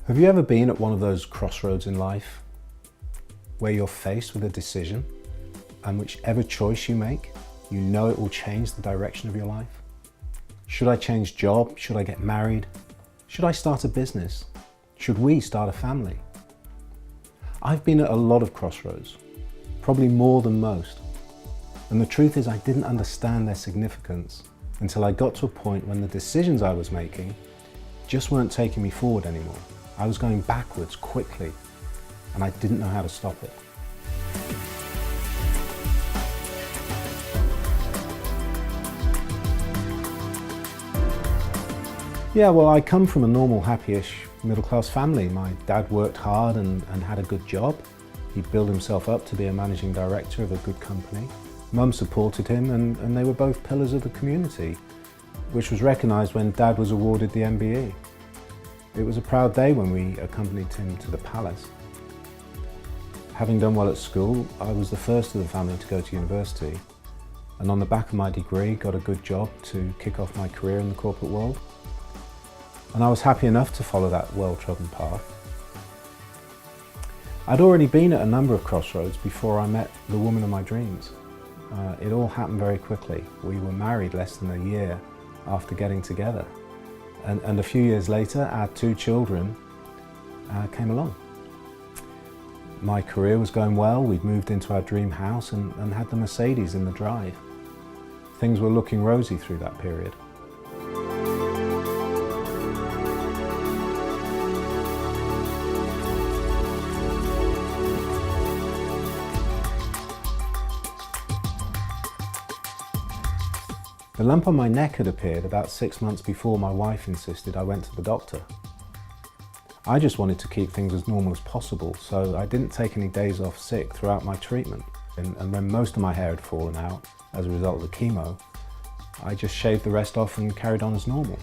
Have you ever been at one of those crossroads in life where you're faced with a decision and whichever choice you make, you know it will change the direction of your life? Should I change job? Should I get married? Should I start a business? Should we start a family? I've been at a lot of crossroads, probably more than most. And the truth is I didn't understand their significance until I got to a point when the decisions I was making just weren't taking me forward anymore. I was going backwards quickly and I didn't know how to stop it. Yeah, well, I come from a normal, happy-ish, middle-class family. My dad worked hard and had a good job. He built himself up to be a managing director of a good company. Mum supported him and they were both pillars of the community, which was recognised when Dad was awarded the MBE. It was a proud day when we accompanied him to the palace. Having done well at school, I was the first of the family to go to university, and on the back of my degree got a good job to kick off my career in the corporate world. And I was happy enough to follow that well-trodden path. I'd already been at a number of crossroads before I met the woman of my dreams. It all happened very quickly. We were married less than a year after getting together. And a few years later, our two children came along. My career was going well. We'd moved into our dream house and had the Mercedes in the drive. Things were looking rosy through that period. The lump on my neck had appeared about 6 months before my wife insisted I went to the doctor. I just wanted to keep things as normal as possible, so I didn't take any days off sick throughout my treatment. And when most of my hair had fallen out as a result of the chemo, I just shaved the rest off and carried on as normal.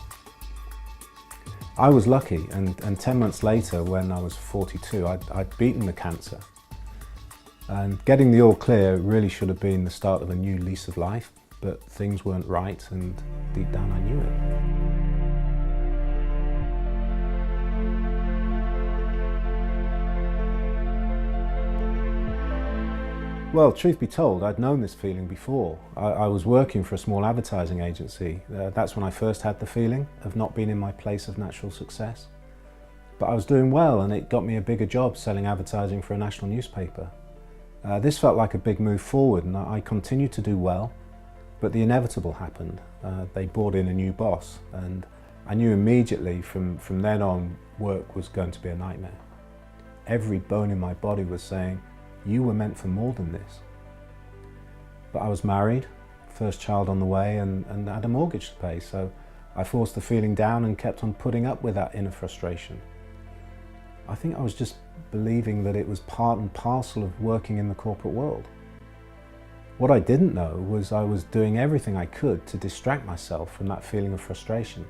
I was lucky, and 10 months later, when I was 42, I'd beaten the cancer. And getting the all clear really should have been the start of a new lease of life. But things weren't right, and deep down I knew it. Well, truth be told, I'd known this feeling before. I was working for a small advertising agency. That's when I first had the feeling of not being in my place of natural success. But I was doing well, and it got me a bigger job selling advertising for a national newspaper. This felt like a big move forward, and I continued to do well. But the inevitable happened. They brought in a new boss, and I knew immediately from then on work was going to be a nightmare. Every bone in my body was saying, you were meant for more than this. But I was married, first child on the way, and had a mortgage to pay, so I forced the feeling down and kept on putting up with that inner frustration. I think I was just believing that it was part and parcel of working in the corporate world. What I didn't know was I was doing everything I could to distract myself from that feeling of frustration.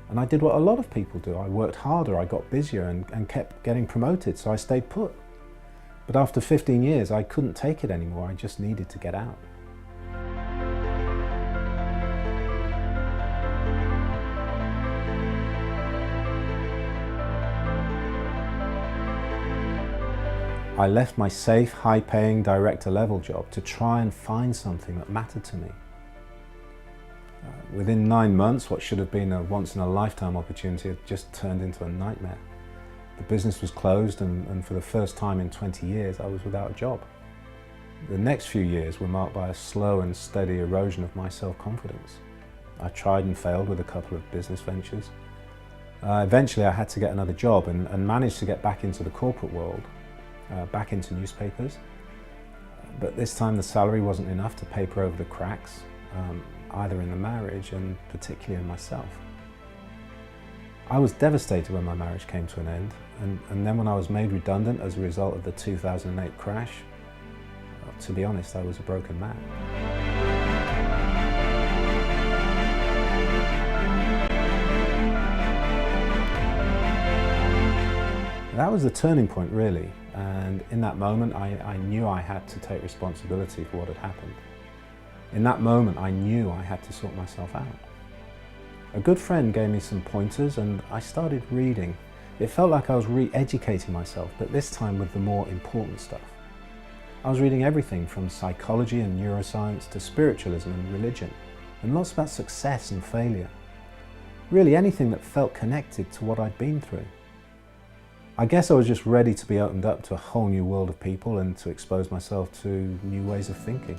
And I did what a lot of people do. I worked harder, I got busier and kept getting promoted, so I stayed put. But after 15 years, I couldn't take it anymore. I just needed to get out. I left my safe, high-paying director-level job to try and find something that mattered to me. Within 9 months, what should have been a once-in-a-lifetime opportunity had just turned into a nightmare. The business was closed, and for the first time in 20 years, I was without a job. The next few years were marked by a slow and steady erosion of my self-confidence. I tried and failed with a couple of business ventures. Eventually, I had to get another job and managed to get back into the corporate world. Back into newspapers, but this time the salary wasn't enough to paper over the cracks, either in the marriage and particularly in myself. I was devastated when my marriage came to an end, and then when I was made redundant as a result of the 2008 crash, to be honest, I was a broken man. That was the turning point, really, and in that moment I knew I had to take responsibility for what had happened. In that moment I knew I had to sort myself out. A good friend gave me some pointers and I started reading, It felt like I was re-educating myself, but this time with the more important stuff. I was reading everything from psychology and neuroscience to spiritualism and religion, and lots about success and failure. Really anything that felt connected to what I'd been through. I guess I was just ready to be opened up to a whole new world of people and to expose myself to new ways of thinking.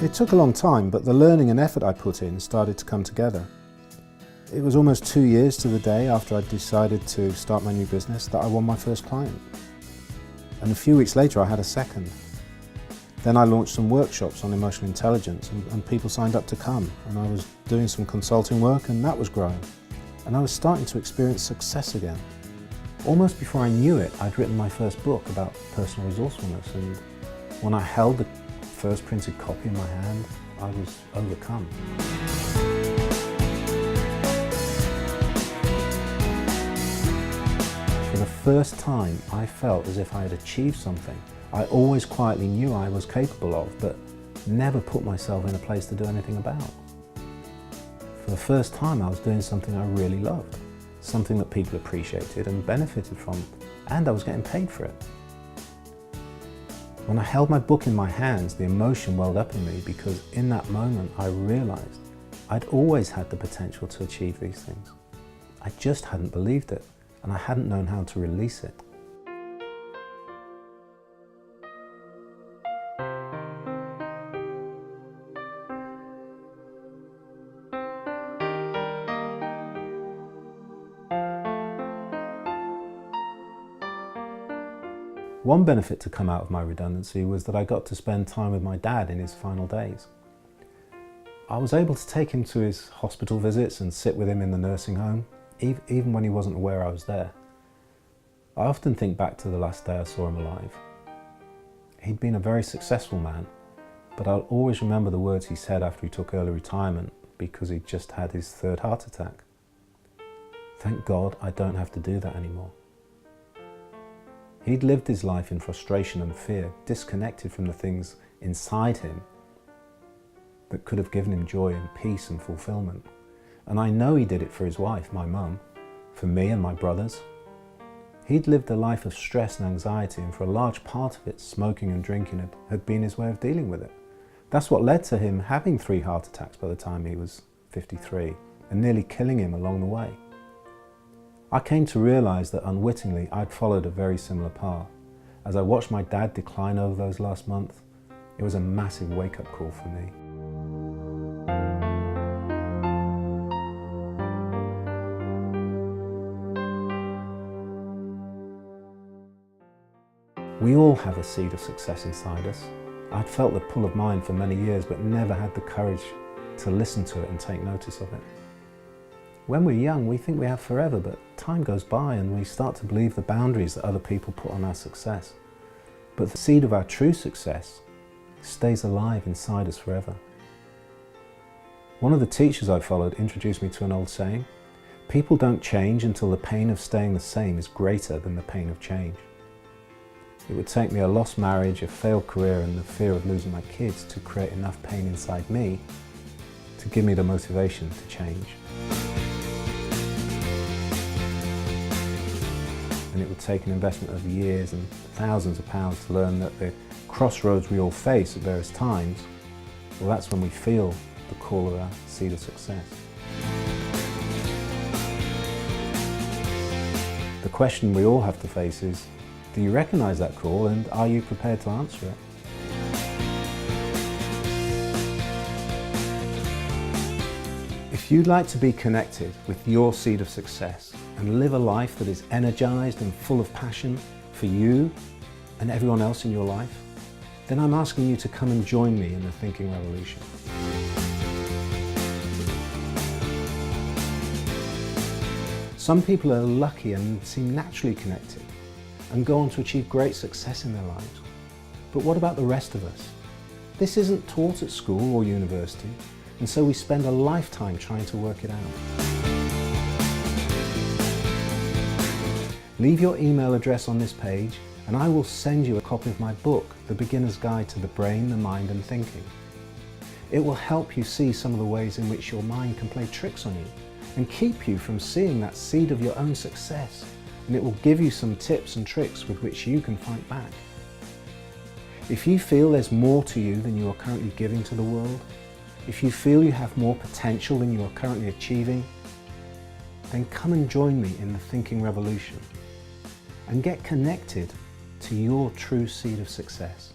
It took a long time, but the learning and effort I put in started to come together. It was almost 2 years to the day after I decided to start my new business that I won my first client. And a few weeks later I had a second. Then I launched some workshops on emotional intelligence and people signed up to come, and I was doing some consulting work and that was growing. And I was starting to experience success again. Almost before I knew it, I'd written my first book about personal resourcefulness, and when I held the first printed copy in my hand, I was overcome. For the first time, I felt as if I had achieved something I always quietly knew I was capable of, but never put myself in a place to do anything about. For the first time, I was doing something I really loved, something that people appreciated and benefited from, and I was getting paid for it. When I held my book in my hands, the emotion welled up in me because in that moment I realized I'd always had the potential to achieve these things. I just hadn't believed it, and I hadn't known how to release it. One benefit to come out of my redundancy was that I got to spend time with my dad in his final days. I was able to take him to his hospital visits and sit with him in the nursing home, even when he wasn't aware I was there. I often think back to the last day I saw him alive. He'd been a very successful man, but I'll always remember the words he said after he took early retirement because he'd just had his third heart attack. Thank God I don't have to do that anymore. He'd lived his life in frustration and fear, disconnected from the things inside him that could have given him joy and peace and fulfillment. And I know he did it for his wife, my mum, for me and my brothers. He'd lived a life of stress and anxiety, and for a large part of it, smoking and drinking had been his way of dealing with it. That's what led to him having 3 heart attacks by the time he was 53, and nearly killing him along the way. I came to realise that unwittingly I'd followed a very similar path. As I watched my dad decline over those last months, it was a massive wake-up call for me. We all have a seed of success inside us. I'd felt the pull of mine for many years, but never had the courage to listen to it and take notice of it. When we're young, we think we have forever, but time goes by and we start to believe the boundaries that other people put on our success. But the seed of our true success stays alive inside us forever. One of the teachers I followed introduced me to an old saying: people don't change until the pain of staying the same is greater than the pain of change. It would take me a lost marriage, a failed career, and the fear of losing my kids to create enough pain inside me to give me the motivation to change. And it would take an investment of years and thousands of pounds to learn that the crossroads we all face at various times, well, that's when we feel the call of our seed of success. The question we all have to face is, do you recognise that call, and are you prepared to answer it? If you'd like to be connected with your seed of success and live a life that is energised and full of passion for you and everyone else in your life, then I'm asking you to come and join me in the thinking revolution. Some people are lucky and seem naturally connected and go on to achieve great success in their lives. But what about the rest of us? This isn't taught at school or university, and so we spend a lifetime trying to work it out. Leave your email address on this page and I will send you a copy of my book, The Beginner's Guide to the Brain, the Mind and Thinking. It will help you see some of the ways in which your mind can play tricks on you and keep you from seeing that seed of your own success, and it will give you some tips and tricks with which you can fight back. If you feel there's more to you than you are currently giving to the world, if you feel you have more potential than you are currently achieving, then come and join me in the thinking revolution and get connected to your true seed of success.